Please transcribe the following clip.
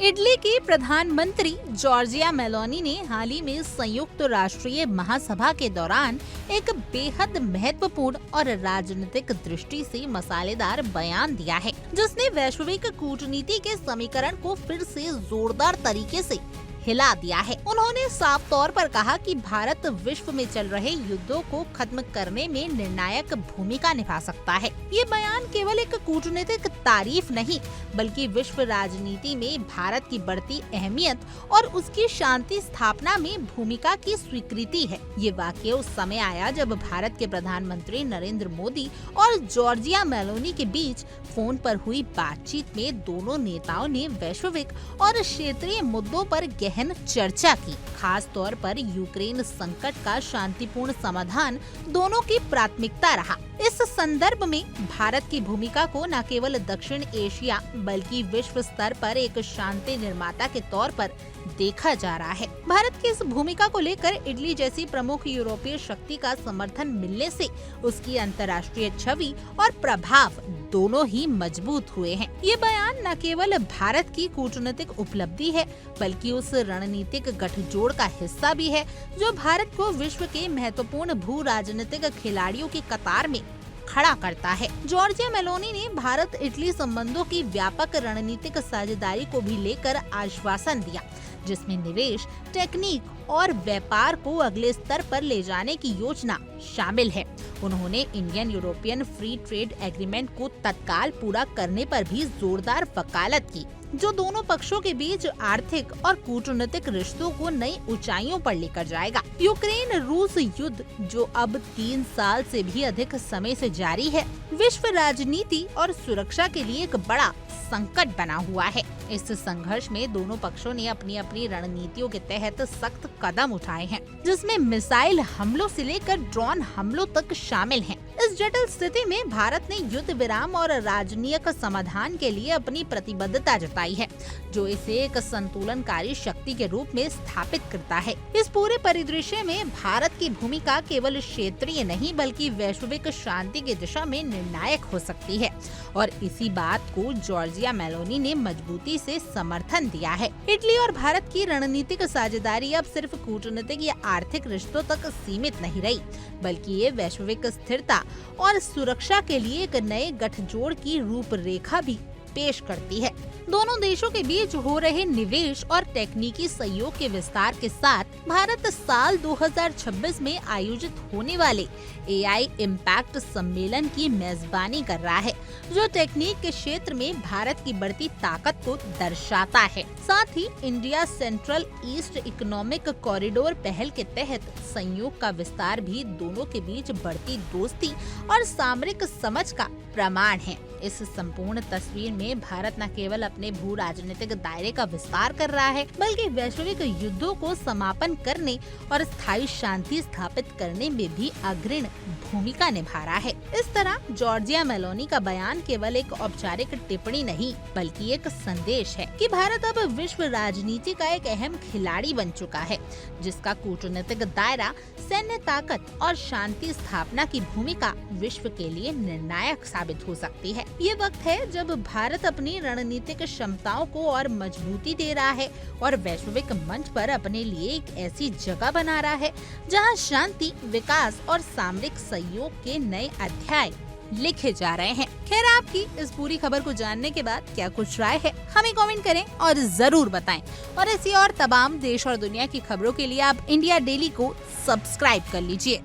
Italy की प्रधानमंत्री Giorgia Meloni ने हाल ही में संयुक्त राष्ट्रीय महासभा के दौरान एक बेहद महत्वपूर्ण और राजनीतिक दृष्टि से मसालेदार बयान दिया है, जिसने वैश्विक कूटनीति के समीकरण को फिर से जोरदार तरीके से हिला दिया है। उन्होंने साफ तौर पर कहा कि भारत विश्व में चल रहे युद्धों को खत्म करने में निर्णायक भूमिका निभा सकता है। ये बयान केवल एक कूटनीतिक तारीफ नहीं, बल्कि विश्व राजनीति में भारत की बढ़ती अहमियत और उसकी शांति स्थापना में भूमिका की स्वीकृति है। ये वाकया उस समय आया जब भारत के प्रधानमंत्री नरेंद्र मोदी और जॉर्जिया मेलोनी के बीच फोन पर हुई बातचीत में दोनों नेताओं ने वैश्विक और क्षेत्रीय मुद्दों पर गहन चर्चा की। खास तौर पर यूक्रेन संकट का शांतिपूर्ण समाधान दोनों की प्राथमिकता रहा। इस संदर्भ में भारत की भूमिका को न केवल दक्षिण एशिया बल्कि विश्व स्तर पर एक शांति निर्माता के तौर पर देखा जा रहा है। भारत की इस भूमिका को लेकर इटली जैसी प्रमुख यूरोपीय शक्ति का समर्थन मिलने से उसकी अंतर्राष्ट्रीय छवि और प्रभाव दोनों ही मजबूत हुए हैं। ये बयान न केवल भारत की कूटनीतिक उपलब्धि है, बल्कि उस रणनीतिक गठजोड़ का हिस्सा भी है जो भारत को विश्व के महत्वपूर्ण भू राजनीतिक खिलाड़ियों की कतार में खड़ा करता है। जॉर्जिया मेलोनी ने भारत इटली संबंधों की व्यापक रणनीतिक साझेदारी को भी लेकर आश्वासन दिया, जिसमें निवेश, टेक्निक और व्यापार को अगले स्तर पर ले जाने की योजना शामिल है। उन्होंने Indian European free trade agreement को तत्काल पूरा करने पर भी जोरदार वकालत की, जो दोनों पक्षों के बीच आर्थिक और कूटनीतिक रिश्तों को नई ऊंचाइयों पर लेकर जाएगा। यूक्रेन रूस युद्ध, जो अब 3 साल से भी अधिक समय से जारी है, विश्व राजनीति और सुरक्षा के लिए एक बड़ा संकट बना हुआ है। इस संघर्ष में दोनों पक्षों ने अपनी अपनी रणनीतियों के तहत सख्त कदम उठाए हैं, जिसमें मिसाइल हमलों से लेकर ड्रोन हमलों तक शामिल हैं। इस जटिल स्थिति में भारत ने युद्ध विराम और राजनीतिक समाधान के लिए अपनी प्रतिबद्धता जताई है, जो इसे एक संतुलनकारी शक्ति के रूप में स्थापित करता है। इस पूरे परिदृश्य में भारत की भूमिका केवल क्षेत्रीय नहीं, बल्कि वैश्विक शांति की दिशा में निर्णायक हो सकती है, और इसी बात को जॉर्जिया मेलोनी ने मजबूती से समर्थन दिया है। इटली और भारत की रणनीतिक साझेदारी अब सिर्फ कूटनीतिक या आर्थिक रिश्तों तक सीमित नहीं रही, बल्कि ये वैश्विक स्थिरता और सुरक्षा के लिए एक नए गठजोड़ की रूपरेखा भी पेश करती है। दोनों देशों के बीच हो रहे निवेश और तकनीकी सहयोग के विस्तार के साथ भारत साल 2026 में आयोजित होने वाले AI इम्पैक्ट सम्मेलन की मेजबानी कर रहा है, जो तकनीक के क्षेत्र में भारत की बढ़ती ताकत को दर्शाता है। साथ ही India central east economic corridor पहल के तहत संयोग का विस्तार भी दोनों के बीच बढ़ती दोस्ती और सामरिक समझ का प्रमाण है। इस संपूर्ण तस्वीर में भारत न केवल अपने भू राजनीतिक दायरे का विस्तार कर रहा है, बल्कि वैश्विक युद्धों को समापन करने और स्थायी शांति स्थापित करने में भी अग्रणी भूमिका निभा रहा है। इस तरह जॉर्जिया मेलोनी का बयान केवल एक औपचारिक टिप्पणी नहीं, बल्कि एक संदेश है कि भारत अब विश्व राजनीति का एक अहम खिलाड़ी बन चुका है, जिसका कूटनीतिक दायरा, सैन्य ताकत और शांति स्थापना की भूमिका विश्व के लिए निर्णायक साबित हो सकती है। ये वक्त है जब भारत अपनी रणनीतिक क्षमताओं को और मजबूती दे रहा है और वैश्विक मंच पर अपने लिए एक ऐसी जगह बना रहा है जहां शांति, विकास और सामरिक सहयोग के नए अध्याय लिखे जा रहे हैं। खैर, आपकी इस पूरी खबर को जानने के बाद क्या कुछ राय है, हमें कमेंट करें और जरूर बताएं। और ऐसी और तमाम देश और दुनिया की खबरों के लिए आप इंडिया डेली को सब्सक्राइब कर लीजिए।